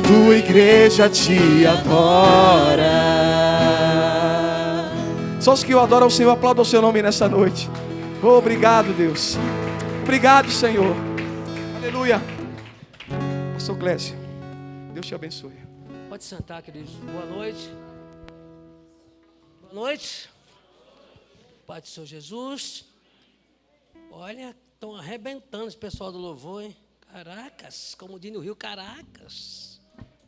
tua igreja te adora. Só os que o adoram ao Senhor, aplaudam o seu nome nessa noite. Oh, obrigado, Deus. Obrigado, Senhor. Aleluia. Pastor Clécio, Deus te abençoe. Pode sentar, queridos. Boa noite. Boa noite. Pai do Senhor Jesus. Olha, estão arrebentando esse pessoal do louvor, hein? Caracas, como diz no Rio, Caracas.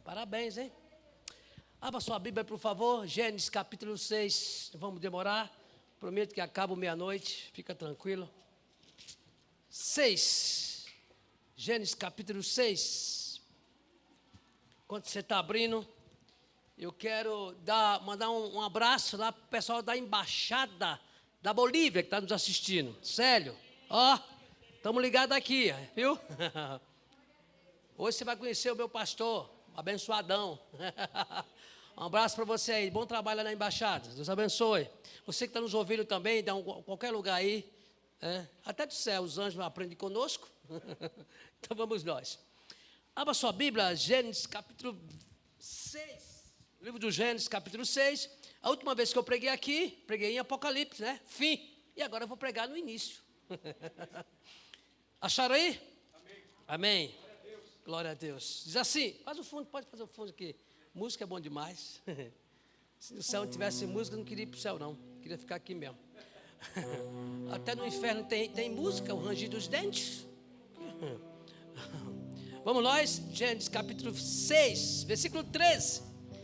Parabéns, hein? Abra sua Bíblia, por favor. Gênesis capítulo 6. Não vamos demorar. Prometo que acabo meia-noite. Fica tranquilo. 6. Gênesis capítulo 6. Enquanto você está abrindo, eu quero mandar um abraço lá para o pessoal da Embaixada da Bolívia que está nos assistindo. Célio, ó, estamos ligados aqui, viu? Hoje você vai conhecer o meu pastor, abençoadão. Um abraço para você aí, bom trabalho lá na Embaixada, Deus abençoe. Você que está nos ouvindo também, de qualquer lugar aí, até do céu, os anjos aprendem conosco. Então vamos nós. Abra sua Bíblia, Gênesis capítulo 6. Livro do Gênesis capítulo 6. A última vez que eu preguei aqui, preguei em Apocalipse, né? Fim. E agora eu vou pregar no início. Acharam aí? Amém. Amém. Glória a Deus. Diz assim, faz o fundo, pode fazer o fundo aqui. Música é bom demais. Se no céu não tivesse música, eu não queria ir para o céu, não. Queria ficar aqui mesmo. Até no inferno tem música, o ranger dos dentes. Vamos nós, Gênesis capítulo 6, versículo 13.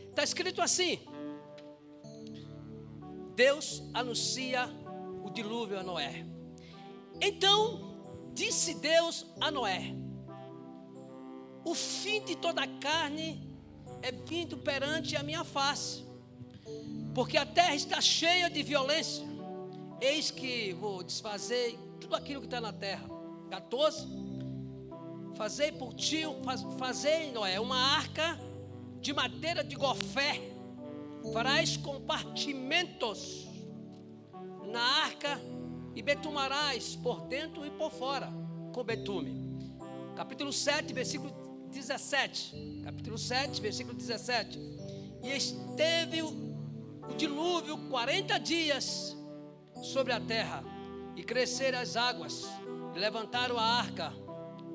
Está escrito assim: Deus anuncia o dilúvio a Noé. Então disse Deus a Noé: o fim de toda a carne é vindo perante a minha face, porque a terra está cheia de violência. Eis que vou desfazer tudo aquilo que está na terra. 14. Fazei por ti, fazei, Noé, uma arca de madeira de gofé. Farás compartimentos na arca e betumarás por dentro e por fora com betume. Capítulo 7, versículo 17. Capítulo 7, versículo 17. E esteve o dilúvio 40 dias sobre a terra, e cresceram as águas, e levantaram a arca,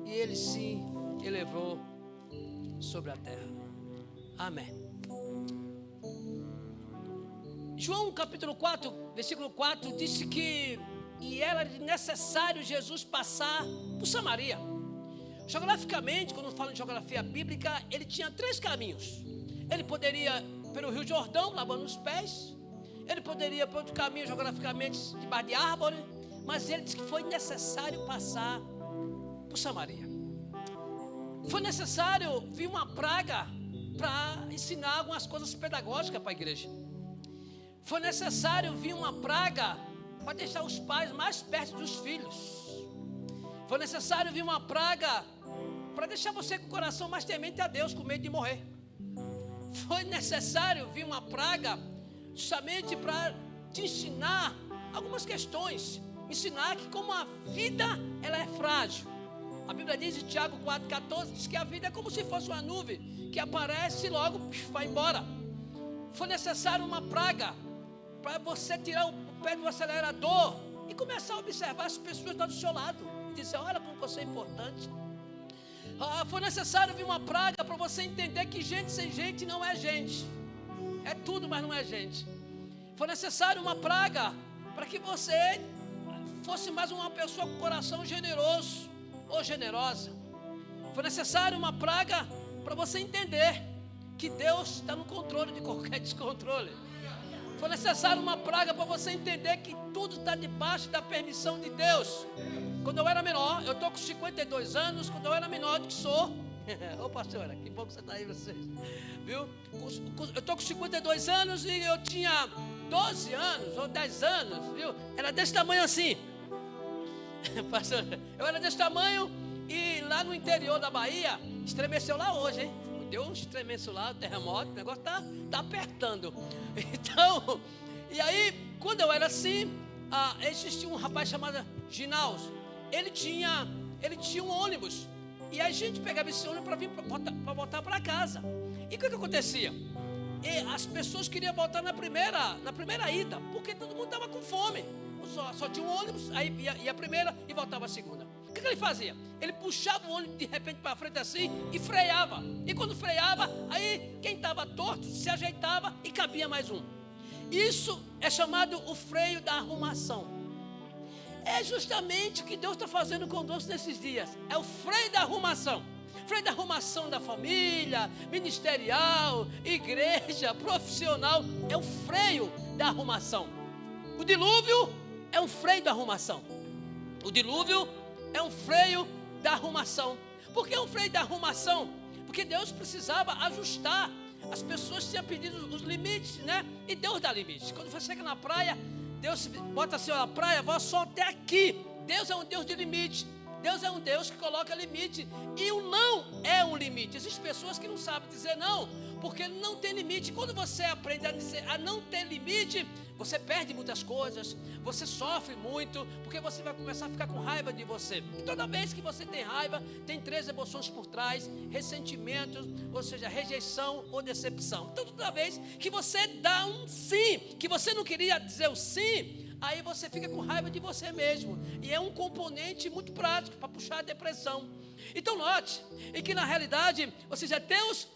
e ele se elevou sobre a terra. Amém. João capítulo 4, versículo 4, disse que era necessário Jesus passar por Samaria. Geograficamente, quando falo em geografia bíblica, ele tinha 3 caminhos. Ele poderia pelo Rio Jordão, lavando os pés. Ele poderia por outro caminho, geograficamente, debaixo de árvore. Mas ele disse que foi necessário passar por Samaria. Foi necessário vir uma praga para ensinar algumas coisas pedagógicas para a igreja. Foi necessário vir uma praga para deixar os pais mais perto dos filhos. Foi necessário vir uma praga para deixar você com o coração mais temente a Deus, com medo de morrer. Foi necessário vir uma praga justamente para te ensinar algumas questões. Ensinar que como a vida ela é frágil. A Bíblia diz em Tiago 4,14, diz que a vida é como se fosse uma nuvem que aparece e logo vai embora. Foi necessário uma praga para você tirar o pé do acelerador e começar a observar as pessoas que estão do seu lado e dizer: olha como você é importante. Foi necessário vir uma praga para você entender que gente sem gente não é gente. É tudo, mas não é gente. Foi necessário uma praga para que você fosse mais uma pessoa com coração generoso ou generosa. Foi necessário uma praga para você entender que Deus está no controle de qualquer descontrole. Foi necessário uma praga para você entender que tudo está debaixo da permissão de Deus. Quando eu era menor, eu estou com 52 anos, quando eu era menor do que sou. Ô pastora, que bom que você está aí, vocês. Viu? Eu estou com 52 anos e eu tinha 12 anos ou 10 anos, viu? Era desse tamanho assim. Pastor, eu era desse tamanho e lá no interior da Bahia, estremeceu lá hoje, hein? Deu um estremeço lá, terremoto, o negócio tá apertando. Então, e aí, quando eu era assim, existia um rapaz chamado Ginaus. Ele tinha um ônibus E a gente pegava esse ônibus para voltar para casa. E o que acontecia? E as pessoas queriam voltar na primeira ida, porque todo mundo estava com fome. Só tinha um ônibus, aí ia a primeira e voltava a segunda. O que ele fazia? Ele puxava o ônibus de repente para frente assim e freava. E quando freava, aí quem estava torto se ajeitava e cabia mais um. Isso é chamado o freio da arrumação. É justamente o que Deus está fazendo conosco nesses dias. É o freio da arrumação. Freio da arrumação da família, ministerial, igreja, profissional. É o freio da arrumação. O dilúvio é um freio da arrumação. O dilúvio é um freio da arrumação. Por que é um freio da arrumação? Porque Deus precisava ajustar. As pessoas tinham pedido os limites, né? E Deus dá limites. Quando você chega na praia, Deus bota assim, ó, a praia, vai só até aqui. Deus é um Deus de limite. Deus é um Deus que coloca limite. E o não é um limite. Existem pessoas que não sabem dizer não, porque não tem limite. Quando você aprende a não ter limite, você perde muitas coisas, você sofre muito, porque você vai começar a ficar com raiva de você. E toda vez que você tem raiva, tem 3 emoções por trás: ressentimento, ou seja, rejeição ou decepção. Então toda vez que você dá um sim, que você não queria dizer o sim, aí você fica com raiva de você mesmo. E é um componente muito prático para puxar a depressão. Então note, e que na realidade, ou seja, Deus,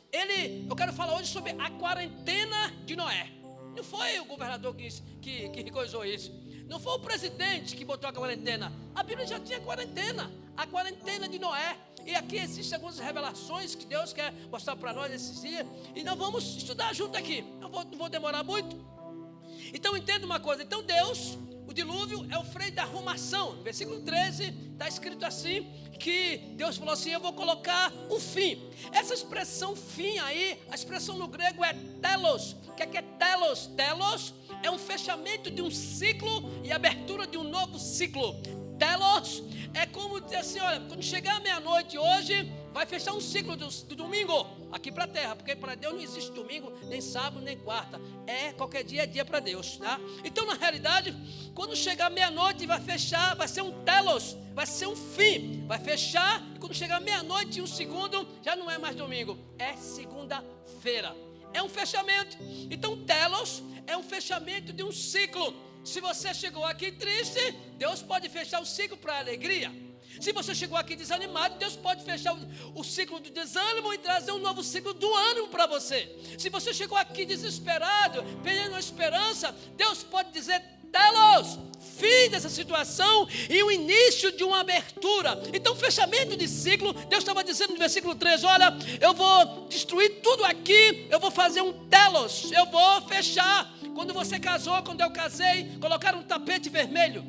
eu quero falar hoje sobre a quarentena de Noé. Não foi o governador que coisou isso. Não foi o presidente que botou a quarentena. A Bíblia já tinha quarentena. A quarentena de Noé. E aqui existem algumas revelações que Deus quer mostrar para nós esses dias. E nós vamos estudar junto aqui. Não vou demorar muito. Então entenda uma coisa. Então Deus, o dilúvio é o freio da arrumação. Versículo 13 está escrito assim, que Deus falou assim: eu vou colocar um fim. Essa expressão fim aí, a expressão no grego é telos. O que é telos? Telos é um fechamento de um ciclo e abertura de um novo ciclo. Telos é como dizer assim: olha, quando chegar a meia-noite hoje, vai fechar um ciclo do domingo aqui para a terra, porque para Deus não existe domingo, nem sábado, nem quarta. Qualquer dia é dia para Deus, tá? Então na realidade, quando chegar meia-noite vai fechar, vai ser um telos, vai ser um fim, vai fechar, e quando chegar meia-noite e um segundo, já não é mais domingo, é segunda-feira. É um fechamento. Então telos é um fechamento de um ciclo. Se você chegou aqui triste, Deus pode fechar o ciclo para a alegria. Se você chegou aqui desanimado, Deus pode fechar o ciclo do desânimo e trazer um novo ciclo do ânimo para você. Se você chegou aqui desesperado, perdendo a esperança, Deus pode dizer: telos, fim dessa situação e o início de uma abertura. Então, fechamento de ciclo. Deus estava dizendo no versículo 13: olha, eu vou destruir tudo aqui, eu vou fazer um telos, eu vou fechar. Quando você casou, quando eu casei, colocaram um tapete vermelho.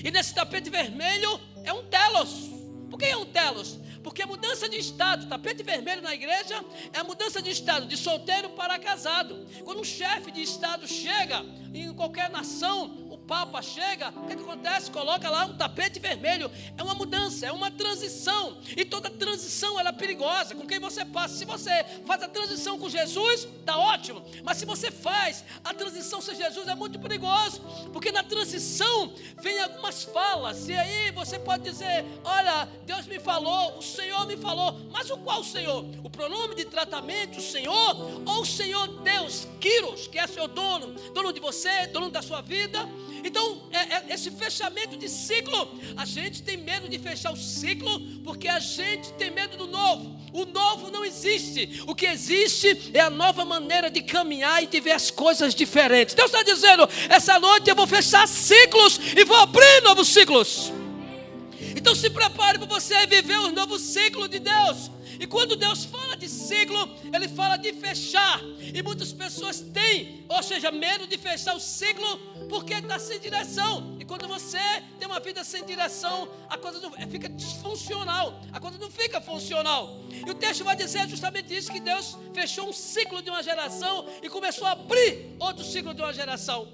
E nesse tapete vermelho é um telos. Por que é um telos? Porque a mudança de estado, tapete vermelho na igreja é a mudança de estado, de solteiro para casado. Quando um chefe de estado chega em qualquer nação, o Papa chega, o que acontece? Coloca lá um tapete vermelho. É uma mudança, é uma transição. E toda transição ela é perigosa. Com quem você passa? Se você faz a transição com Jesus, está ótimo. Mas se você faz a transição sem Jesus, é muito perigoso. Porque na transição vem algumas falas. E aí você pode dizer: olha, Deus me falou, o Senhor me falou. Mas o qual Senhor? O pronome de tratamento, o Senhor, ou o Senhor Deus, Kyrios, que é seu dono, dono de você, dono da sua vida. Então, esse fechamento de ciclo, a gente tem medo de fechar o ciclo, porque a gente tem medo do novo. O novo não existe. O que existe é a nova maneira de caminhar e de ver as coisas diferentes. Deus está dizendo: essa noite eu vou fechar ciclos e vou abrir novos ciclos. Então se prepare para você viver o novo ciclo de Deus. E quando Deus fala de ciclo, Ele fala de fechar. E muitas pessoas têm, ou seja, medo de fechar o ciclo, porque está sem direção. E quando você tem uma vida sem direção, a coisa não fica disfuncional, a coisa não fica funcional. E o texto vai dizer justamente isso, que Deus fechou um ciclo de uma geração e começou a abrir outro ciclo de uma geração.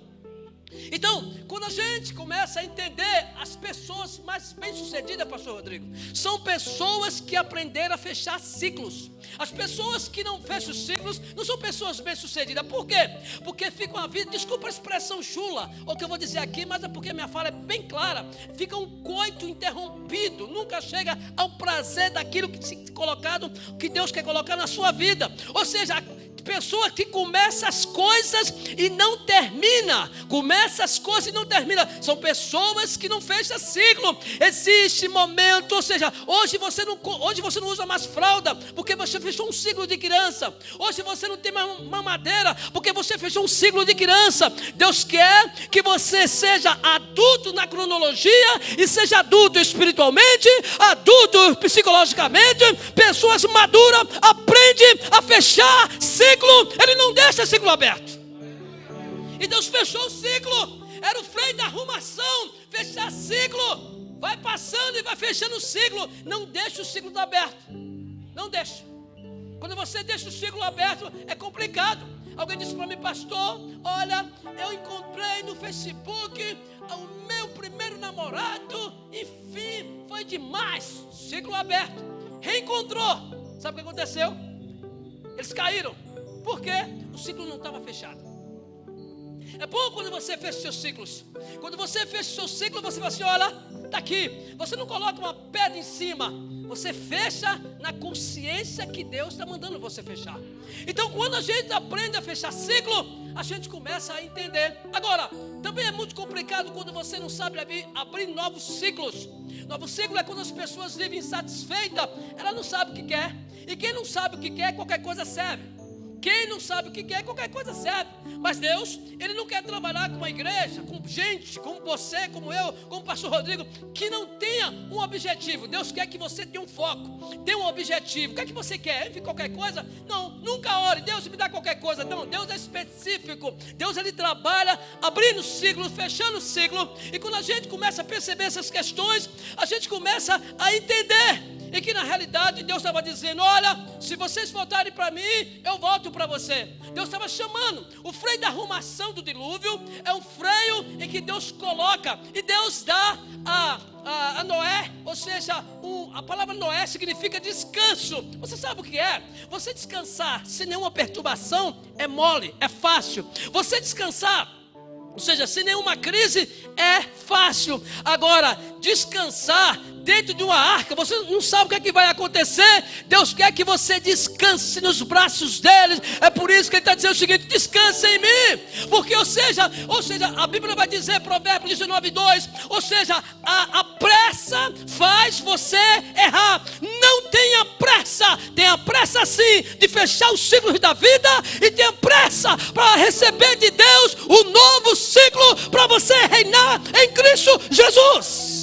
Então, quando a gente começa a entender, as pessoas mais bem-sucedidas, pastor Rodrigo, são pessoas que aprenderam a fechar ciclos. As pessoas que não fecham ciclos não são pessoas bem-sucedidas. Por quê? Porque ficam a vida, desculpa a expressão chula, ou que eu vou dizer aqui, mas é porque minha fala é bem clara. Fica um coito interrompido, nunca chega ao prazer daquilo que Deus quer colocar na sua vida. Ou seja, pessoa que começa as coisas e não termina, começa as coisas e não termina, são pessoas que não fecham ciclo. Existe momento, ou seja, hoje você não usa mais fralda, porque você fechou um ciclo de criança. Hoje você não tem mais mamadeira, porque você fechou um ciclo de criança. Deus quer que você seja adulto na cronologia, e seja adulto espiritualmente, adulto psicologicamente, pessoas maduras, aprende a fechar ciclo. Ele não deixa ciclo aberto. E Deus fechou o ciclo. Era o freio da arrumação, fechar ciclo. Vai passando e vai fechando o ciclo. Não deixa o ciclo aberto. Não deixa. Quando você deixa o ciclo aberto, é complicado. Alguém disse para mim: pastor, olha, eu encontrei no Facebook o meu primeiro namorado, enfim, foi demais. Ciclo aberto. Reencontrou. Sabe o que aconteceu? Eles caíram. Por quê? O ciclo não estava fechado. É bom quando você fecha os seus ciclos. Quando você fecha o seu ciclo, você fala assim: olha, está aqui. Você não coloca uma pedra em cima. Você fecha na consciência que Deus está mandando você fechar. Então, quando a gente aprende a fechar ciclo, a gente começa a entender. Agora, também é muito complicado quando você não sabe abrir novos ciclos. Novo ciclo é quando as pessoas vivem insatisfeitas. Ela não sabe o que quer. E quem não sabe o que quer, qualquer coisa serve. Quem não sabe o que quer, qualquer coisa serve. Mas Deus, Ele não quer trabalhar com uma igreja, com gente, como você, como eu, como o pastor Rodrigo, que não tenha um objetivo. Deus quer que você tenha um foco, tenha um objetivo. O que é que você quer? Enfim, qualquer coisa? Não, nunca ore, Deus me dá qualquer coisa. Não, Deus é específico. Deus, Ele trabalha abrindo ciclos, fechando ciclo. E quando a gente começa a perceber essas questões, a gente começa a entender. E que na realidade Deus estava dizendo: olha, se vocês voltarem para mim, eu volto para você. Deus estava chamando. O freio da arrumação do dilúvio é um freio em que Deus coloca. E Deus dá a Noé, ou seja, a palavra Noé significa descanso. Você sabe o que é? Você descansar sem nenhuma perturbação é mole, é fácil. Você descansar, ou seja, sem nenhuma crise, é fácil. Agora, descansar dentro de uma arca, você não sabe o que é que vai acontecer. Deus quer que você descanse nos braços dele. É por isso que ele está dizendo o seguinte: descanse em mim. Porque, ou seja, a Bíblia vai dizer, Provérbios 19:2, ou seja, a pressa faz você errar. Não tenha pressa. Tenha pressa sim de fechar os ciclos da vida, e tenha pressa para receber de Deus o novo ciclo para você reinar em Cristo Jesus.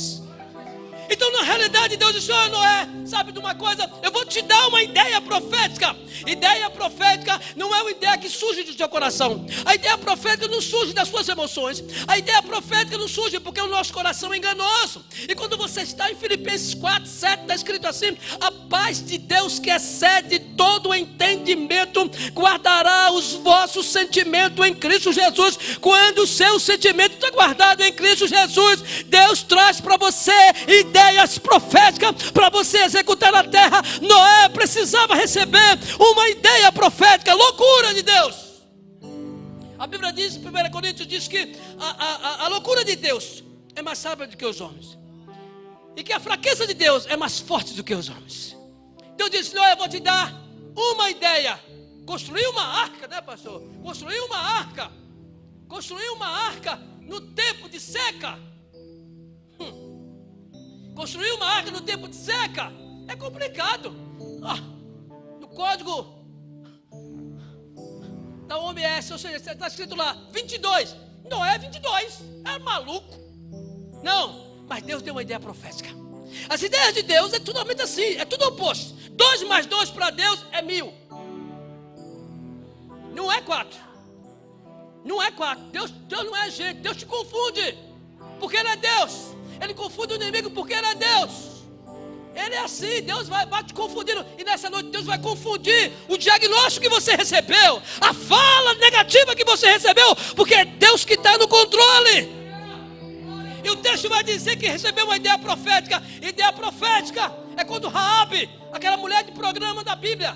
Então, na realidade, Deus disse: olha, Noé, sabe de uma coisa? Eu vou te dar uma ideia profética. Ideia profética não é uma ideia que surge do seu coração. A ideia profética não surge das suas emoções. A ideia profética não surge porque o nosso coração é enganoso. E quando você está em Filipenses 4:7, está escrito assim: a paz de Deus, que excede todo o entendimento, guardará os vossos sentimentos em Cristo Jesus. Quando o seu sentimento está guardado em Cristo Jesus, Deus traz para você ideias proféticas para você executar na terra. Noé precisava receber uma ideia profética. Loucura de Deus. A Bíblia diz, 1 Coríntios diz que a loucura de Deus é mais sábia do que os homens, e que a fraqueza de Deus é mais forte do que os homens. Deus disse: Noé, eu vou te dar uma ideia. Construir uma arca, né, pastor? Construir uma arca. Construir uma arca no tempo de seca. Construir uma arca no tempo de seca é complicado. No código da OMS, ou seja, está escrito lá 22. Não é 22, é maluco. Não, mas Deus deu uma ideia profética. As ideias de Deus é totalmente assim, é tudo oposto. 2 mais 2 para Deus é 1000. Não é 4. Não é 4. Deus não é gente. Deus te confunde, porque Ele é Deus. Ele confunde o inimigo porque Ele é Deus. Ele é assim, Deus vai te confundindo. E nessa noite Deus vai confundir o diagnóstico que você recebeu, a fala negativa que você recebeu, porque é Deus que está no controle. E o texto vai dizer que recebeu uma ideia profética. Ideia profética é quando Raabe, aquela mulher de programa da Bíblia,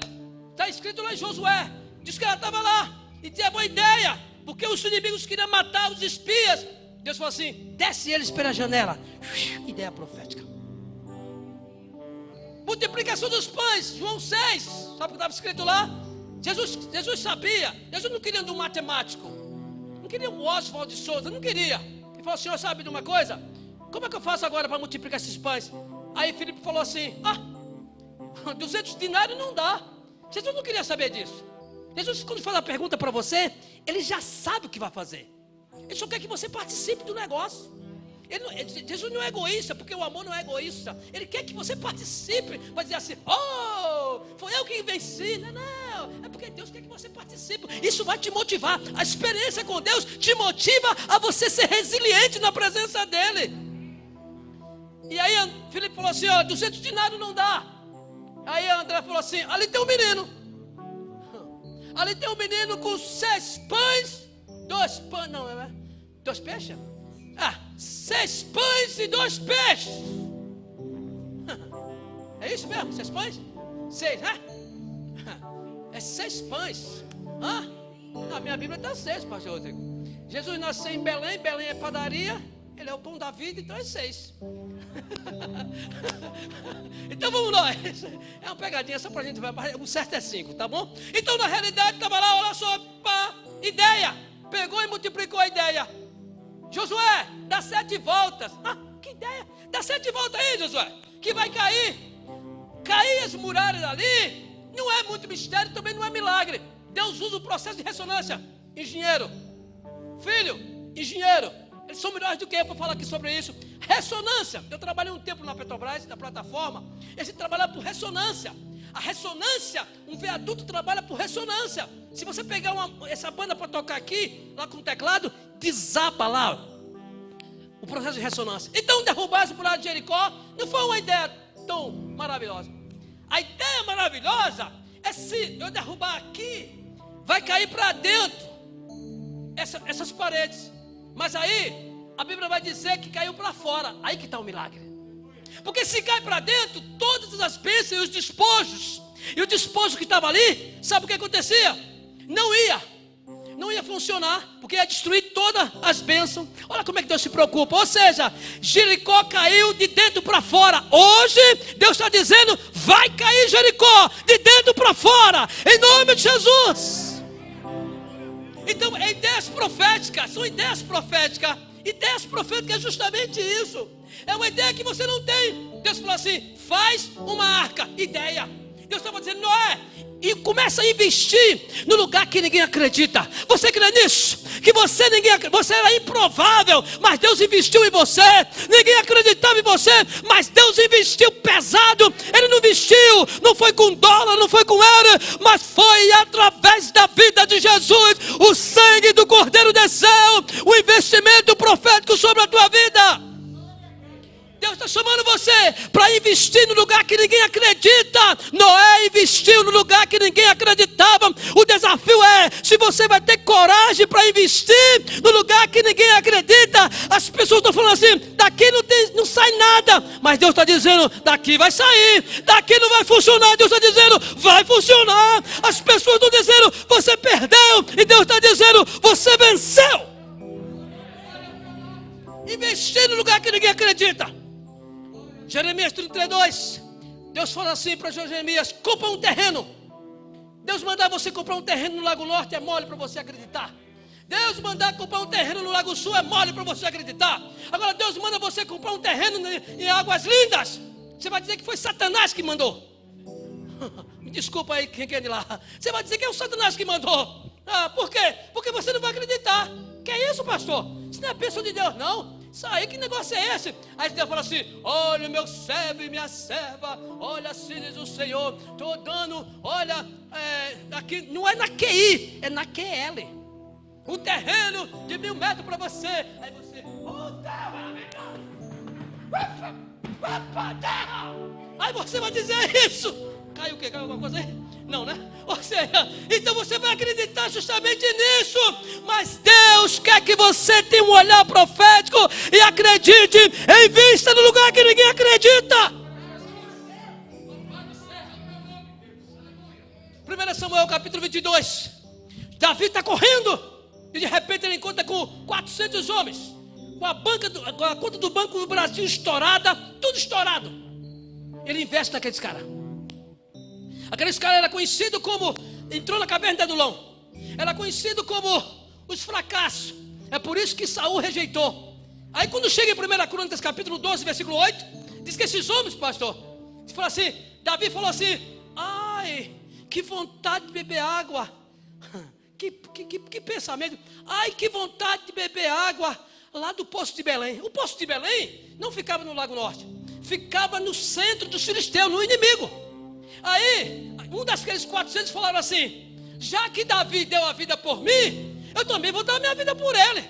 está escrito lá em Josué, diz que ela estava lá e tinha uma ideia, porque os inimigos queriam matar os espias. Deus falou assim: desce eles pela janela. Ideia profética. Multiplicação dos pães, João 6, sabe o que estava escrito lá? Jesus sabia. Jesus não queria um matemático, não queria um Oswald de Souza, não queria. Ele falou: Senhor, sabe de uma coisa? Como é que eu faço agora para multiplicar esses pães? Aí Filipe falou assim: 200 dinários não dá. Jesus não queria saber disso. Jesus, quando faz a pergunta para você, ele já sabe o que vai fazer. Ele só quer que você participe do negócio. Jesus não é egoísta, porque o amor não é egoísta. Ele quer que você participe, para dizer assim: foi eu que venci. Não, é porque Deus quer que você participe. Isso vai te motivar. A experiência com Deus te motiva a você ser resiliente na presença dEle. E aí Filipe falou assim: 200 dinários não dá. Aí André falou assim: ali tem um menino. Ali tem um menino com 6 pães, 2 pães, não é? 2 peixes? 6 pães e 2 peixes. É isso mesmo? 6 pães? 6, né? É 6 pães. Na minha Bíblia está 6, pastor Rodrigo. Jesus nasceu em Belém, Belém é padaria. Ele é o pão da vida, então é 6. Então vamos lá. É uma pegadinha só para a gente ver. O certo é 5, tá bom? Então na realidade estava lá, olha só, ideia. Pegou e multiplicou a ideia. Josué, dá 7 voltas. Que ideia? Dá 7 voltas aí, Josué, que vai cair. Cair as muralhas ali não é muito mistério, também não é milagre. Deus usa o processo de ressonância. Engenheiro, filho, engenheiro, eles são melhores do que eu para falar aqui sobre isso. Ressonância. Eu trabalhei um tempo na Petrobras, na plataforma. E a gente trabalha por ressonância. A ressonância, um viaduto trabalha por ressonância. Se você pegar essa banda para tocar aqui, lá com o teclado, desaba lá o processo de ressonância. Então derrubar esse buraco de Jericó não foi uma ideia tão maravilhosa. A ideia maravilhosa é se eu derrubar aqui, vai cair para dentro essas paredes. Mas aí a Bíblia vai dizer que caiu para fora. Aí que está o milagre. Porque se cai para dentro, todas as bênçãos e os despojos, e o despojo que estava ali, sabe o que acontecia? Não ia funcionar, porque ia destruir todas as bênçãos. Olha como é que Deus se preocupa. Ou seja, Jericó caiu de dentro para fora. Hoje Deus está dizendo: vai cair Jericó de dentro para fora, em nome de Jesus. Então ideias proféticas, são ideias proféticas. Ideias proféticas é justamente isso. É uma ideia que você não tem. Deus falou assim: faz uma arca. Ideia. Deus estava dizendo: Noé, e começa a investir no lugar que ninguém acredita. Você crê nisso? Que você era improvável, mas Deus investiu em você. Ninguém acreditava em você, mas Deus investiu pesado. Ele não investiu, não foi com dólar, não foi com euro, mas foi através da vida de Jesus. O sangue do Cordeiro desceu, o investimento profético sobre a tua vida. Deus está chamando você para investir no lugar que ninguém acredita. Noé investiu no lugar que ninguém acreditava. O desafio é se você vai ter coragem para investir no lugar que ninguém acredita. As pessoas estão falando assim: daqui não sai nada. Mas Deus está dizendo: daqui vai sair. Daqui não vai funcionar. Deus está dizendo: vai funcionar. As pessoas estão dizendo: você perdeu. E Deus está dizendo: você venceu. Investir no lugar que ninguém acredita. Jeremias 32, Deus fala assim para Jeremias: compra um terreno. Deus mandar você comprar um terreno no Lago Norte é mole para você acreditar. Deus mandar comprar um terreno no Lago Sul é mole para você acreditar. Agora Deus manda você comprar um terreno em Águas Lindas, você vai dizer que foi Satanás que mandou. Me desculpa aí quem é de lá. Você vai dizer que é o Satanás que mandou. Por quê? Porque você não vai acreditar. Que é isso, pastor? Isso não é a bênção de Deus, não. Isso aí, que negócio é esse? Aí Deus fala assim: olha o meu servo e minha serva, olha assim diz o Senhor, estou dando, olha, aqui, não é na QI, é na QL. Um terreno de 1000 metros para você. Aí você: terra maravilhosa, vai para terra. Aí você vai dizer isso. Caiu o quê? Caiu alguma coisa aí? Não, né? Ou seja, então você vai acreditar justamente nisso. Mas Deus quer que você tenha um olhar profético e acredite em vista no lugar que ninguém acredita. 1 Samuel capítulo 22. Davi está correndo e de repente ele encontra com 400 homens, com a conta do Banco do Brasil estourada, tudo estourado. Ele investe naqueles caras. Aqueles caras eram conhecidos como, entrou na caverna de Adulão, era conhecido como os fracassos. É por isso que Saul rejeitou. Aí quando chega em 1 Crônicas capítulo 12, versículo 8, diz que esses homens, pastor, fala assim, Davi falou assim: ai, que vontade de beber água. Que pensamento. Ai, que vontade de beber água lá do Poço de Belém. O Poço de Belém não ficava no Lago Norte, ficava no centro dos filisteus, no inimigo. Aí, um daqueles 400 falaram assim: já que Davi deu a vida por mim, eu também vou dar a minha vida por ele.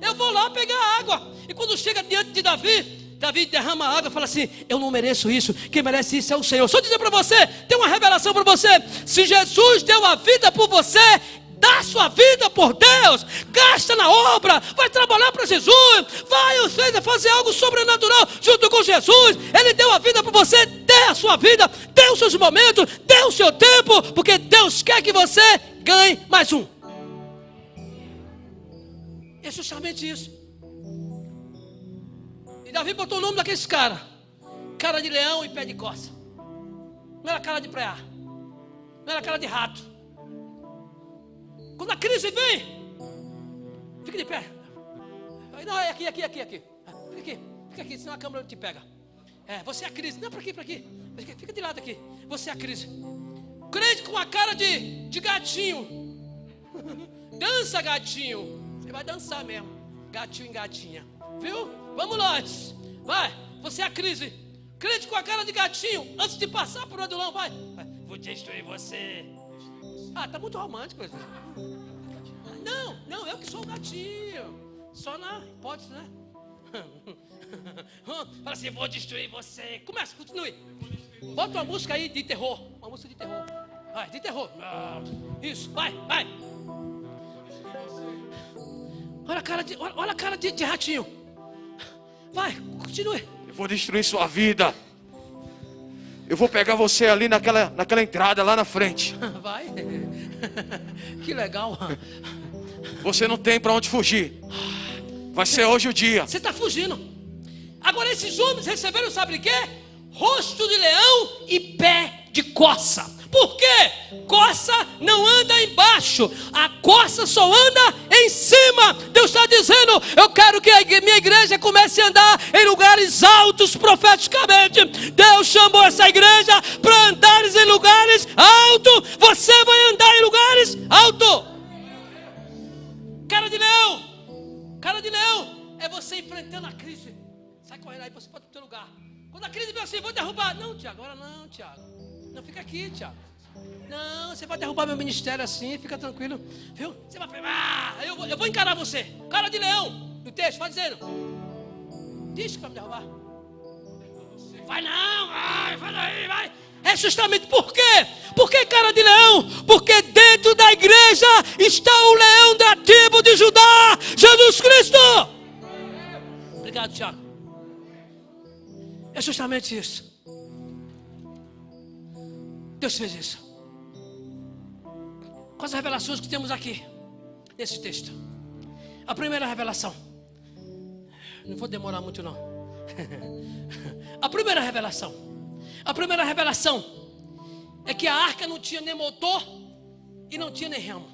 Eu vou lá pegar água. E quando chega diante de Davi, Davi derrama a água e fala assim: eu não mereço isso, quem merece isso é o Senhor. Só dizer para você, tem uma revelação para você. Se Jesus deu a vida por você, dá sua vida por Deus, gasta na obra, vai trabalhar para Jesus, vai fazer algo sobrenatural junto com Jesus. Ele deu a vida por você, dê a sua vida, dê os seus momentos, dê o seu tempo, porque Deus quer que você ganhe mais um. É justamente isso. E Davi botou o nome daqueles caras: cara de leão e pé de coça. Não era cara de preá, não era cara de rato. Quando a crise vem, fica de pé. Não, é aqui. Fica aqui, senão a câmera te pega. Você é a crise. Não, para aqui. Fica de lado aqui. Você é a crise. Crente com a cara de gatinho. Dança, gatinho. Você vai dançar mesmo. Gatinho e gatinha. Viu? Vamos lá antes. Vai, você é a crise. Crente com a cara de gatinho. Antes de passar por Adulão, vai. Vou destruir você. Ah, tá muito romântico. Não, eu que sou o gatinho. Só na hipótese, né? Fala assim: vou destruir você. Começa, continue. Bota uma música aí de terror. Uma música de terror. Vai, de terror. Isso, vai. Olha a cara de ratinho. Vai, continue. Eu vou destruir sua vida. Eu vou pegar você ali naquela entrada lá na frente. Vai. Que legal. Você não tem para onde fugir. Vai ser hoje o dia. Você está fugindo. Agora esses homens receberam, sabe o quê? Rosto de leão e pé de coça. Por quê? Coça não anda embaixo, a coça só anda em cima. Deus está dizendo: eu quero que a minha igreja comece a andar em lugares altos profeticamente. Deus chamou essa igreja para andar em lugares altos. Você vai andar em lugares altos. Cara de leão é você enfrentando a crise. Sai correndo aí, você pode ir para o teu lugar. Quando a crise vem assim: vou derrubar. Não, Tiago, agora não, Tiago. Não, fica aqui, Tiago. Não, você vai derrubar meu ministério assim, fica tranquilo. Viu? Você vai falar: eu vou encarar você. Cara de leão. No texto, vai dizendo: diz que vai me derrubar. Vai não, vai daí, vai. É justamente por quê? Por que cara de leão? Porque dentro da igreja está o leão da tribo de Judá, Jesus Cristo. Obrigado, Tiago. É justamente isso. Deus fez isso. Com as revelações que temos aqui nesse texto. A primeira revelação, não vou demorar muito não. A primeira revelação é que a arca não tinha nem motor e não tinha nem remo.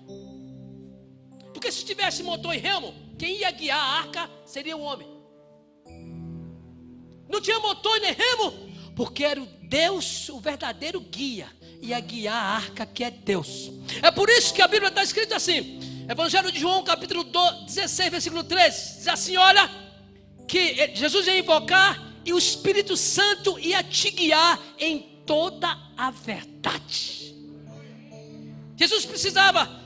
Porque se tivesse motor e remo, quem ia guiar a arca seria o homem. Não tinha motor e nem remo, porque era o Deus, o verdadeiro guia, ia guiar a arca, que é Deus. É por isso que a Bíblia está escrita assim, Evangelho de João, capítulo 16, versículo 13, diz assim: olha, que Jesus ia invocar e o Espírito Santo ia te guiar em toda a verdade. Jesus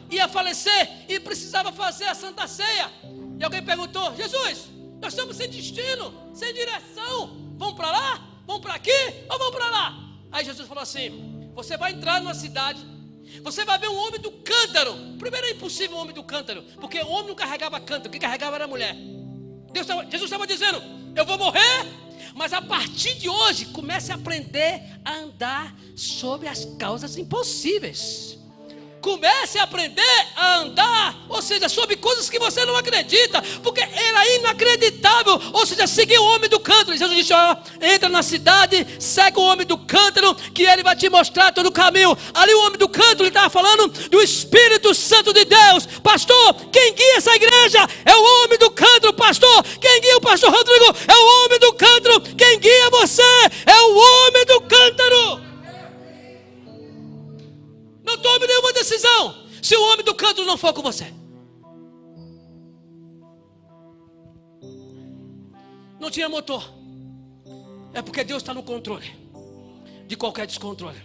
ia falecer e precisava fazer a Santa Ceia. E alguém perguntou: Jesus, nós estamos sem destino, sem direção, vamos para lá? Vamos para aqui ou vamos para lá? Aí Jesus falou assim: você vai entrar numa cidade, você vai ver um homem do cântaro. Primeiro é impossível um homem do cântaro, porque o homem não carregava cântaro, quem carregava era a mulher. Jesus estava dizendo: eu vou morrer, mas a partir de hoje comece a aprender a andar sobre as causas impossíveis. Comece a aprender a andar, ou seja, sobre coisas que você não acredita, porque era inacreditável. Ou seja, seguir o homem do cântaro. Jesus disse: ó, entra na cidade, segue o homem do cântaro, que ele vai te mostrar todo o caminho. Ali o homem do cântaro, ele estava falando do Espírito Santo de Deus. Pastor, quem guia essa igreja é o homem do cântaro. Pastor, quem guia o pastor Rodrigo é o homem do cântaro. Quem guia você é o homem do cântaro. Não tome nenhuma decisão se o homem do cântaro não for com você. Não tinha motor. É porque Deus está no controle de qualquer descontrole.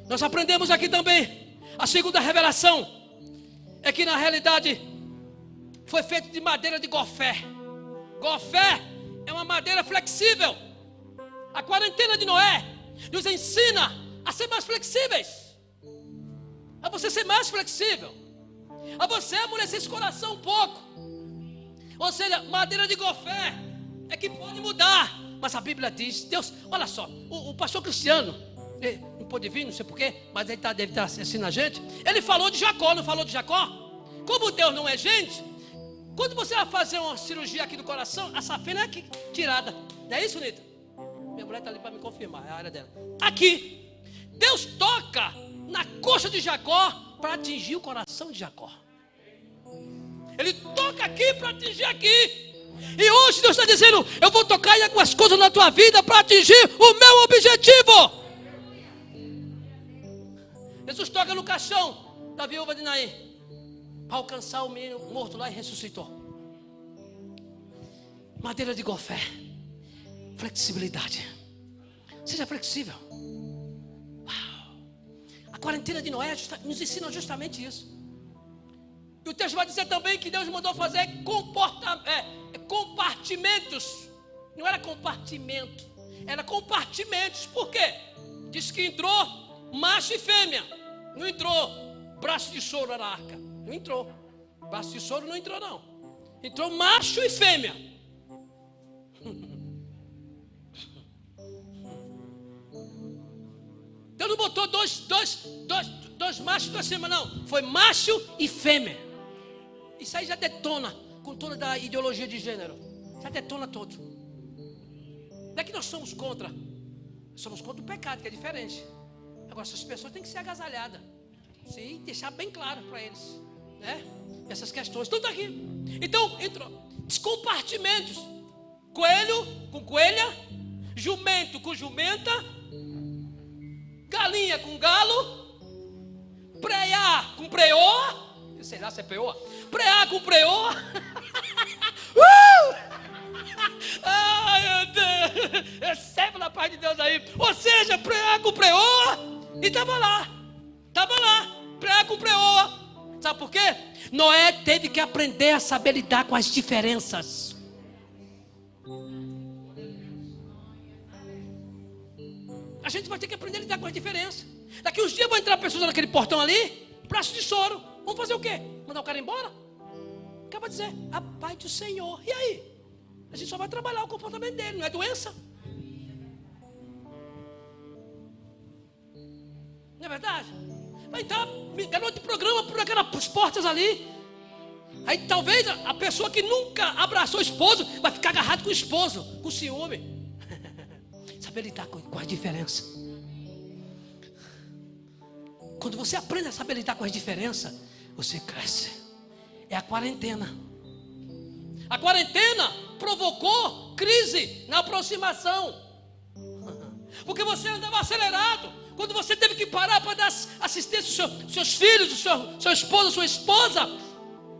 Nós aprendemos aqui também, a segunda revelação é que na realidade foi feito de madeira de gofé. Gofé é uma madeira flexível. A quarentena de Noé nos ensina a ser mais flexíveis, a você ser mais flexível, a você amolecer esse coração um pouco. Ou seja, madeira de gofé é que pode mudar. Mas a Bíblia diz, Deus, olha só, o pastor Cristiano, não pôde vir, não sei porquê, mas ele deve estar assistindo a gente. Ele falou de Jacó, não falou de Jacó? Como Deus não é gente, quando você vai fazer uma cirurgia aqui do coração, a safena é aqui, tirada. Não é isso, Nita? Minha mulher está ali para me confirmar, é a área dela. Aqui, Deus toca na coxa de Jacó para atingir o coração de Jacó. Ele toca aqui para atingir aqui. E hoje Deus está dizendo: eu vou tocar em algumas coisas na tua vida para atingir o meu objetivo. Jesus toca no caixão da viúva de Naim para alcançar o menino morto lá e ressuscitou. Madeira de gofé, flexibilidade. Seja flexível. A quarentena de Noé nos ensina justamente isso. E o texto vai dizer também que Deus mandou fazer compartimentos. Não era compartimento, era compartimentos. Por quê? Diz que entrou macho e fêmea. Não entrou braço de soro na arca. Não entrou. Braço de soro não entrou não. Entrou macho e fêmea. Deus não botou dois machos e duas fêmeas, não. Foi macho e fêmea. Isso aí já detona com toda a ideologia de gênero. Já detona todo. Não é que nós somos contra. Somos contra o pecado, que é diferente. Agora, essas pessoas têm que ser agasalhadas. Sim, deixar bem claro para eles, né? Essas questões. Tudo aqui. Então, entrou descompartimentos. Coelho com coelha. Jumento com jumenta. Galinha com galo, preá com preoa, sei lá se é preoa, preá com preoa. Ai meu Deus, recebe na paz de Deus aí. Ou seja, preá com preoa, e estava lá, preá com preoa. Sabe por quê? Noé teve que aprender a saber lidar com as diferenças. A gente vai ter que aprender a lidar com as diferenças. Daqui uns dias vai entrar pessoas naquele portão ali, braço de soro. Vamos fazer o quê? Mandar o cara embora? Acaba de dizer, a paz do Senhor. E aí? A gente só vai trabalhar o comportamento dele, não é doença? Não é verdade? Vai entrar garoto de programa por aquelas portas ali. Aí talvez a pessoa que nunca abraçou o esposo vai ficar agarrado com o esposo, com ciúme. Saber lidar com as diferenças. Quando você aprende a saber lidar com as diferenças, você cresce. É a quarentena. A quarentena provocou crise na aproximação. Porque você andava acelerado. Quando você teve que parar para dar assistência aos seus filhos, seu esposo, sua esposa,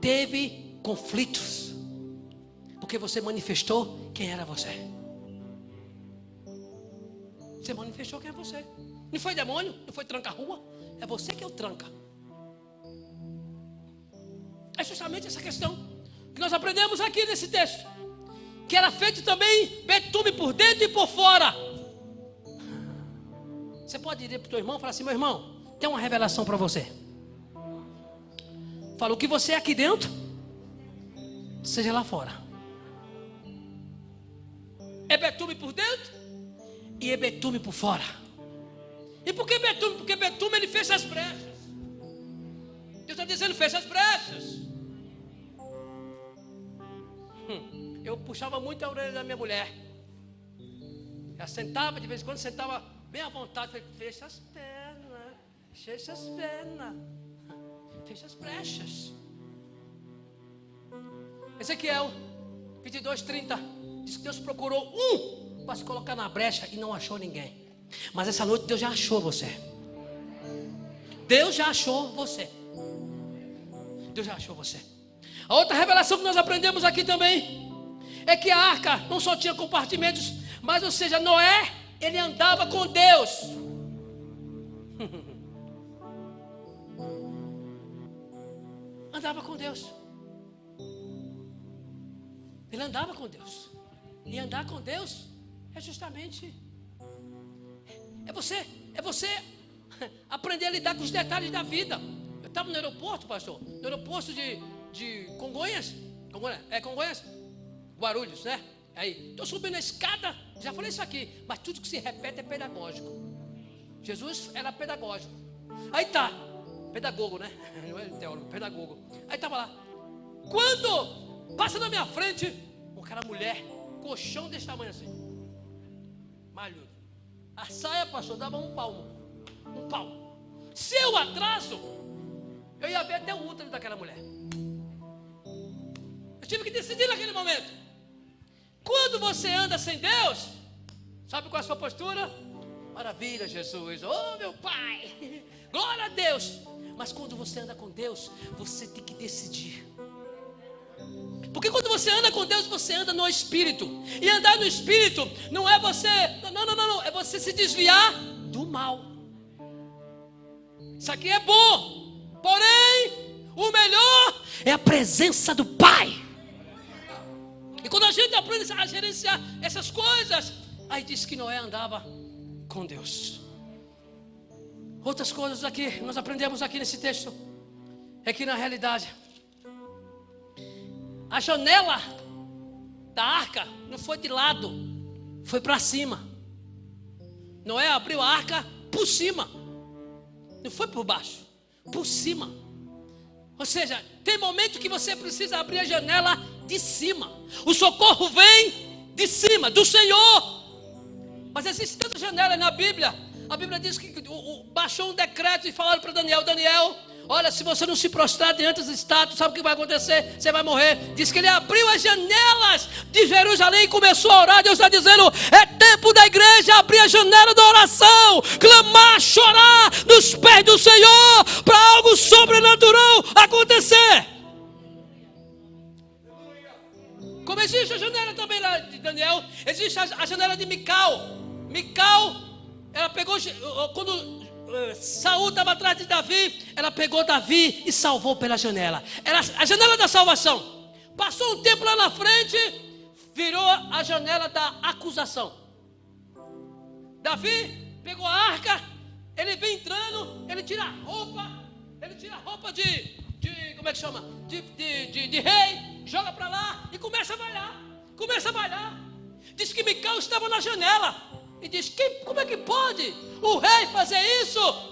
teve conflitos. Porque você manifestou quem era você. Você manifestou quem é você. Não foi demônio, não foi tranca-rua. É você que é o tranca. É justamente essa questão que nós aprendemos aqui nesse texto. Que era feito também betume por dentro e por fora. Você pode ir para o teu irmão e falar assim: meu irmão, tem uma revelação para você. Fala, o que você é aqui dentro, seja lá fora. É betume por dentro e é betume por fora. E por que betume? Porque betume ele fecha as brechas. Deus está dizendo: fecha as brechas. Eu puxava muito a orelha da minha mulher. Ela sentava, de vez em quando sentava bem à vontade. Falei: fecha as pernas, fecha as pernas, fecha as brechas. Ezequiel 22:30 diz que Deus procurou para se colocar na brecha e não achou ninguém. Mas essa noite Deus já achou você. Deus já achou você. Deus já achou você. A outra revelação que nós aprendemos aqui também é que a arca não só tinha compartimentos, mas, ou seja, Noé, ele andava com Deus. Andava com Deus. Ele andava com Deus. E andar com Deus é justamente você aprender a lidar com os detalhes da vida. Eu estava no aeroporto, pastor, no aeroporto de Congonhas. Congonhas? Guarulhos, né? Aí, estou subindo a escada, já falei isso aqui, mas tudo que se repete é pedagógico. Jesus era pedagógico. Aí tá, pedagogo, né? Não é teólogo, pedagogo. Aí estava lá. Quando passa na minha frente, aquela mulher, colchão desse tamanho assim, malhudo. A saia, pastor, dava um palmo. Se eu atraso, eu ia ver até o útero daquela mulher. Eu tive que decidir naquele momento. Quando você anda sem Deus, sabe qual é a sua postura? Maravilha, Jesus, oh meu Pai, glória a Deus. Mas quando você anda com Deus, você tem que decidir. Porque quando você anda com Deus, você anda no Espírito. E andar no Espírito não é você, não, é você se desviar do mal. Isso aqui é bom, porém o melhor é a presença do Pai. E quando a gente aprende a gerenciar essas coisas, aí diz que Noé andava com Deus. Outras coisas aqui, nós aprendemos aqui nesse texto, é que na realidade a janela da arca não foi de lado, foi para cima. Noé abriu a arca por cima, não foi por baixo, por cima. Ou seja, tem momento que você precisa abrir a janela de cima. O socorro vem de cima, do Senhor. Mas existem tantas janelas na Bíblia. A Bíblia diz que baixou um decreto e falaram para Daniel: Daniel, olha, se você não se prostrar diante dos estátuas, sabe o que vai acontecer? Você vai morrer. Diz que ele abriu as janelas de Jerusalém e começou a orar. Deus está dizendo: é tempo da igreja abrir a janela da oração, clamar, chorar nos pés do Senhor, para algo sobrenatural acontecer. Como existe a janela também lá de Daniel, existe a janela de Mical. Mical, ela pegou, quando Saul estava atrás de Davi, ela pegou Davi e salvou pela janela. Era a janela da salvação. Passou um tempo lá na frente, virou a janela da acusação. Davi pegou a arca, ele vem entrando, ele tira a roupa de como é que chama? De rei, joga para lá e começa a bailar. Diz que Mical estava na janela e diz: como é que pode o rei fazer isso?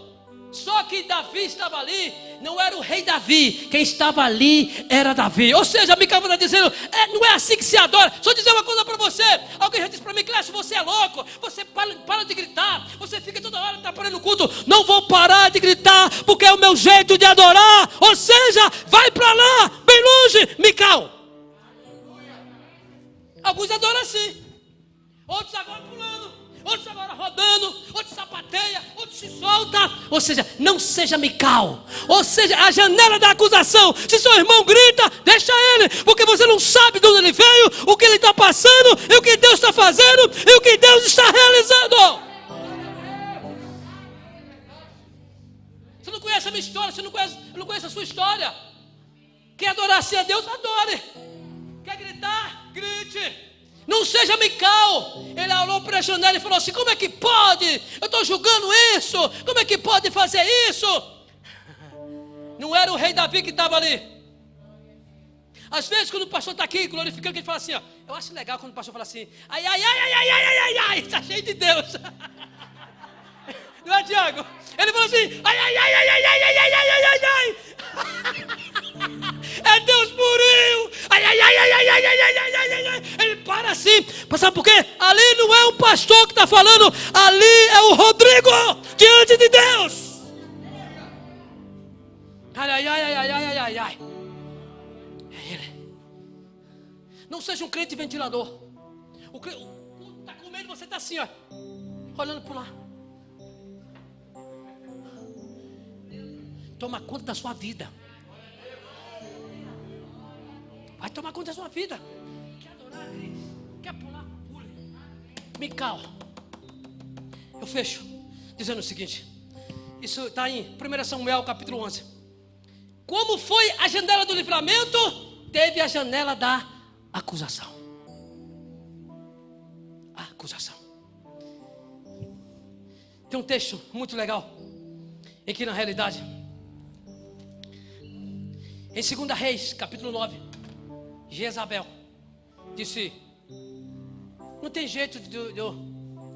Só que Davi estava ali, não era o rei Davi, quem estava ali era Davi. Ou seja, Mical está dizendo: não é assim que se adora. Só dizer uma coisa para você. Alguém já disse para mim: Clécio, você é louco, você para de gritar, você fica toda hora atrapalhando o culto. Não vou parar de gritar, porque é o meu jeito de adorar. Ou seja, vai para lá, bem longe, Mical. Alguns adoram assim, outros agora pulando, outros agora rodando, outros sapateia, outros se solta. Ou seja, não seja Mical. Ou seja, a janela da acusação. Se seu irmão grita, deixa ele, porque você não sabe de onde ele veio, o que ele está passando, e o que Deus está fazendo, e o que Deus está realizando. Você não conhece a minha história, você não conhece a sua história. Quer adorar assim a Deus? Adore. Quer gritar? Grite. Não seja Mical. Ele olhou para a janela e falou assim: como é que pode? Eu estou julgando isso. Como é que pode fazer isso? Não era o rei Davi que estava ali. Às vezes quando o pastor está aqui glorificando, ele fala assim, ó, eu acho legal quando o pastor fala assim, ai, ai, ai, ai, ai, ai, ai, ai, está cheio de Deus. Não é, Tiago? Ele fala assim, ai, ai, ai, ai, ai, ai, ai, ai, ai, ai, ai. É Deus purinho. Ai, ai, ai, ai, ai, ai, ai, ai, ai, ai, ai. Ele para assim. Sabe por quê? Ali não é um pastor que está falando, ali é o Rodrigo diante de Deus. Ai, ai, ai, ai, ai, ai, ai, ai. É ele. Não seja um crente ventilador. O crente está com medo, você está assim, ó, olhando para lá. Toma conta da sua vida. Vai tomar conta da sua vida. Quer adorar, quer pular, pule. Mical. Eu fecho dizendo o seguinte. Isso está em 1 Samuel capítulo 11. Como foi a janela do livramento? Teve a janela da acusação. A acusação. Tem um texto muito legal, em que na realidade, em 2 Reis, capítulo 9, Jezabel disse, não tem jeito de eu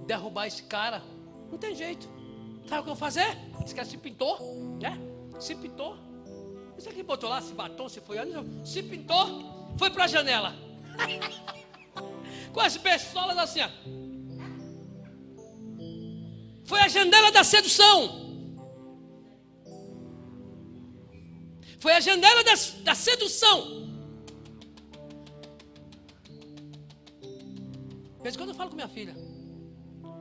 derrubar esse cara. Não tem jeito. Sabe o que eu vou fazer? Esse cara se pintou, né? Se pintou. Isso aqui botou lá, se batom, se foi, se pintou, foi para a janela. Com as pessoas assim, ó. Foi a janela da sedução. Foi a janela da sedução. De vez em quando eu falo com minha filha,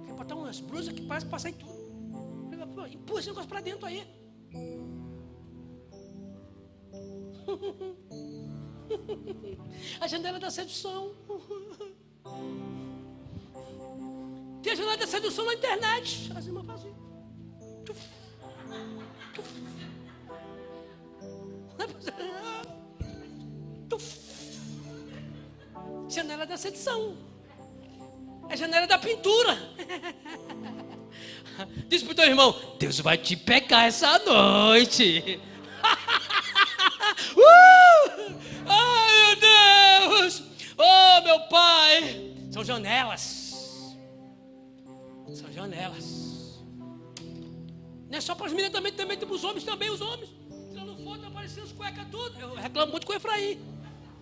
quer botar umas brusas que parece passar em tudo. Empurra esse negócio para dentro aí. A janela da sedução. Tem a janela da sedução na internet. As irmãs fazem. Janela da sedução. É a janela da pintura. Diz para o teu irmão, Deus vai te pegar essa noite. Ai, meu Deus. Oh, meu Pai. São janelas. São janelas. Não é só para as meninas, também tem para os homens também, os homens. Tirando foto, tá aparecendo os cuecas tudo. Eu reclamo muito com o Efraim.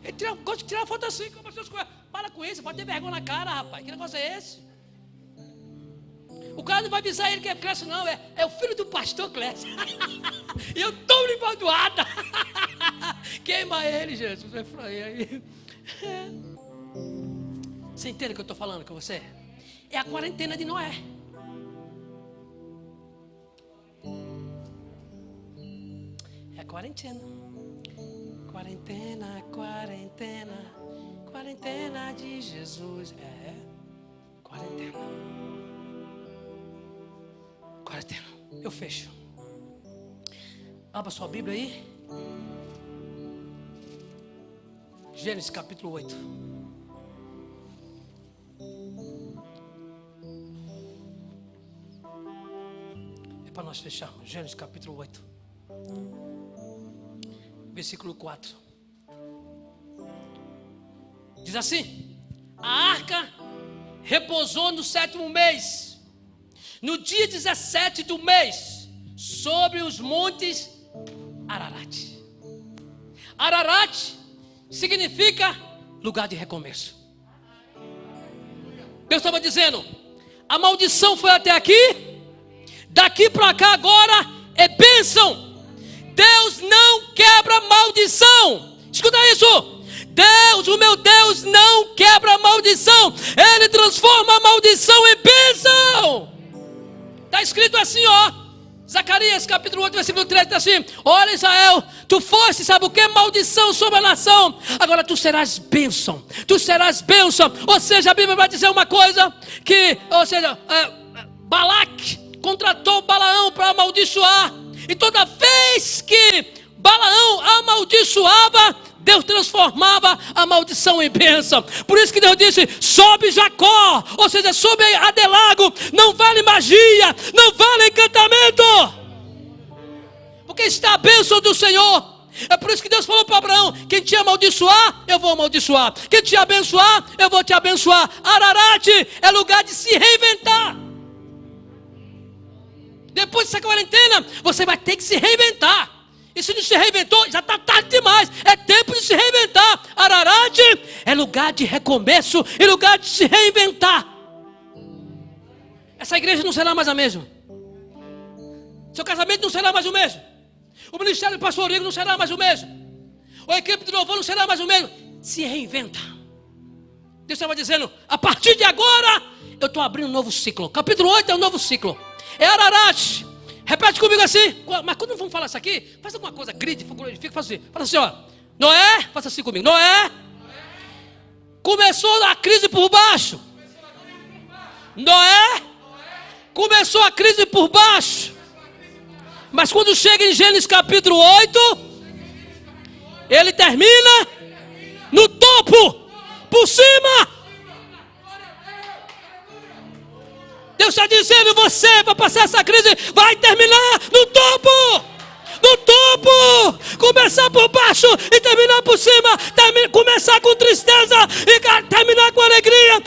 Ele gosta de tirar foto assim, com as cuecas. Para com isso, pode ter vergonha na cara, rapaz. Que negócio é esse? O cara não vai avisar ele que é Clécio, não. É o filho do pastor Clécio. E eu estou embaldoada. Queima ele, Jesus. Efraim aí. Você entende o que eu estou falando com você? É a quarentena de Noé. É a quarentena. Quarentena, quarentena. Quarentena de Jesus. É. Quarentena. Quarentena. Eu fecho. Abra sua Bíblia aí. Gênesis capítulo 8. É para nós fecharmos. Gênesis capítulo 8. Versículo 4. Diz assim: a arca repousou no 7º mês, no dia 17 do mês, sobre os montes Ararat. Ararat significa lugar de recomeço. Deus estava dizendo: a maldição foi até aqui, daqui para cá agora é bênção. Deus não quebra maldição. Escuta isso. Deus, o meu Deus, não quebra a maldição. Ele transforma a maldição em bênção. Está escrito assim, ó. Zacarias capítulo 8, versículo 3, está assim: olha, Israel, tu foste, sabe o que? Maldição sobre a nação. Agora tu serás bênção. Tu serás bênção. Ou seja, a Bíblia vai dizer uma coisa que, ou seja, Balaque contratou Balaão para amaldiçoar. E toda vez que Balaão amaldiçoava, Deus transformava a maldição em bênção. Por isso que Deus disse: sobe Jacó, ou seja, sobe Adelago, não vale magia, não vale encantamento, porque está a bênção do Senhor. É por isso que Deus falou para Abraão: quem te amaldiçoar, eu vou amaldiçoar, quem te abençoar, eu vou te abençoar. Ararat é lugar de se reinventar. Depois dessa quarentena, você vai ter que se reinventar. E se não se reinventou, já está tarde demais. É tempo de se reinventar. Ararat é lugar de recomeço e lugar de se reinventar. Essa igreja não será mais a mesma. Seu casamento não será mais o mesmo. O ministério do pastor Rodrigo não será mais o mesmo. A equipe do louvor não será mais o mesmo. Se reinventa. Deus estava dizendo: a partir de agora, eu estou abrindo um novo ciclo. Capítulo 8 é um novo ciclo. É Ararat. Repete comigo assim. Mas quando vamos falar isso aqui, faz alguma coisa, grite, glorifica, faz assim, ó. Noé, faça assim comigo. Noé começou a crise por baixo. Noé começou a crise por baixo. Mas quando chega em Gênesis capítulo 8, ele termina no topo, por cima. Deus está dizendo: você vai passar essa crise, vai terminar no topo. No topo, começar por baixo e terminar por cima, começar com tristeza e terminar com alegria,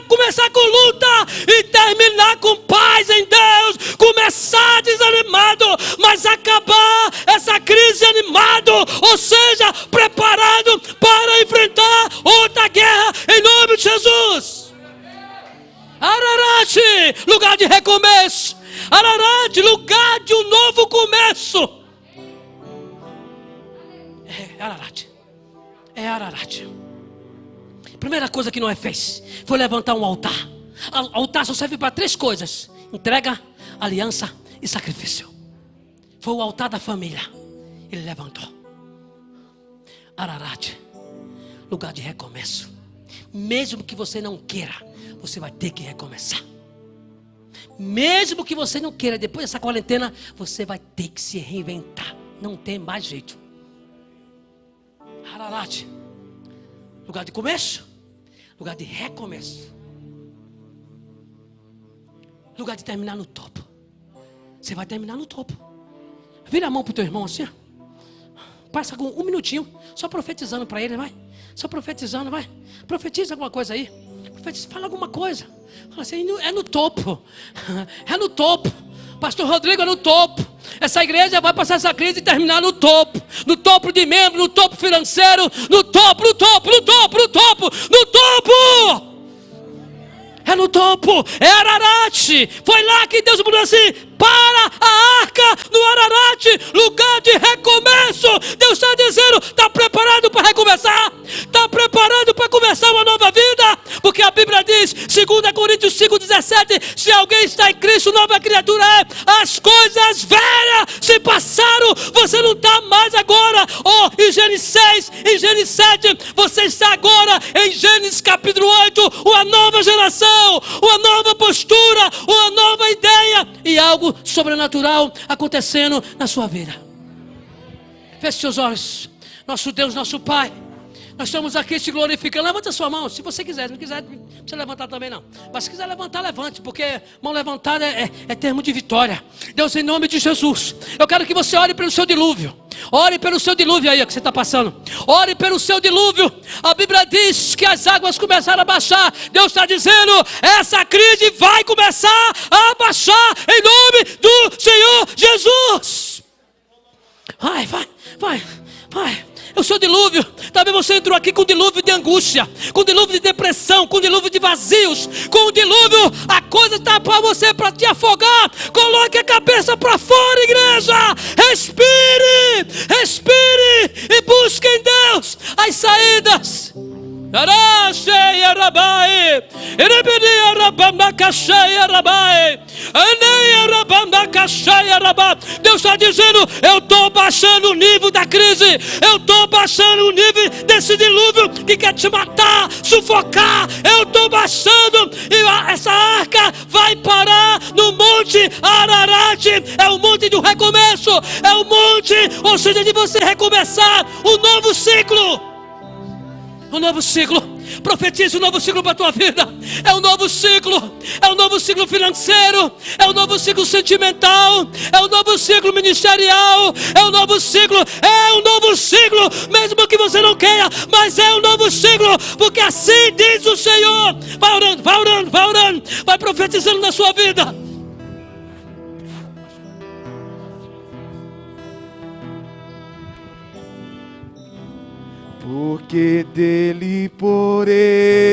começar com luta e terminar com paz em Deus, começar desanimado, mas acabar essa crise animado, ou seja, preparado para enfrentar outra guerra em nome de Jesus. Ararat, lugar de recomeço. Ararat, lugar de um novo começo. É Ararat. Primeira coisa que Noé fez foi levantar um altar. Altar só serve para 3 coisas: entrega, aliança e sacrifício. Foi o altar da família. Ele levantou. Ararat, lugar de recomeço. Mesmo que você não queira, você vai ter que recomeçar. Mesmo que você não queira, depois dessa quarentena, você vai ter que se reinventar. Não tem mais jeito. Ararat, lugar de começo, lugar de recomeço, lugar de terminar no topo. Você vai terminar no topo. Vira a mão para o teu irmão assim, passa com 1 minutinho, só profetizando para ele, vai. Só profetizando, vai. Profetiza alguma coisa aí. Fala alguma coisa. Fala assim: é no topo. É no topo. Pastor Rodrigo é no topo. Essa igreja vai passar essa crise e terminar no topo. No topo de membro, no topo financeiro. No topo, no topo, no topo, no topo. No topo. É no topo. É Ararat. Foi lá que Deus mudou assim: para a arca no Ararat, lugar de recomeço. Deus está dizendo: está preparado para recomeçar? Está preparado para começar uma nova vida? Porque a Bíblia diz, 2 Coríntios 5,17: se alguém está em Cristo, nova criatura é. As coisas velhas se passaram, você não está mais agora em Gênesis 6, em Gênesis 7, você está agora em Gênesis capítulo 8, uma nova geração, uma nova postura, uma nova ideia e algo sobrenatural acontecendo na sua vida. Feche seus olhos. Nosso Deus, nosso Pai, nós estamos aqui te glorificando. Levanta a sua mão, se você quiser. Se não quiser, não precisa levantar também não. Mas se quiser levantar, levante, porque mão levantada é termo de vitória. Deus, em nome de Jesus, eu quero que você ore pelo seu dilúvio. Ore pelo seu dilúvio aí que você está passando. Ore pelo seu dilúvio. A Bíblia diz que as águas começaram a baixar. Deus está dizendo: essa crise vai começar a baixar em nome do Senhor Jesus. Vai. O seu dilúvio, talvez você entrou aqui com um dilúvio de angústia, com um dilúvio de depressão, com um dilúvio de vazios, com um dilúvio, a coisa está para você, para te afogar. Coloque a cabeça para fora, igreja. Respire e busque em Deus as saídas. Deus está dizendo: eu estou baixando o nível da crise, eu estou baixando o nível desse dilúvio que quer te matar, sufocar. Eu estou baixando e essa arca vai parar no monte Ararat. É o monte do recomeço. isso é o monte, ou seja, de você recomeçar um novo ciclo. Um novo ciclo. Profetize um novo ciclo para a tua vida. É um novo ciclo. É um novo ciclo financeiro. É um novo ciclo sentimental. É um novo ciclo ministerial. É um novo ciclo. É um novo ciclo. Mesmo que você não queira. Mas é um novo ciclo. Porque assim diz o Senhor. Vai orando, vai orando, vai orando. Vai profetizando na sua vida. Porque dele, por ele.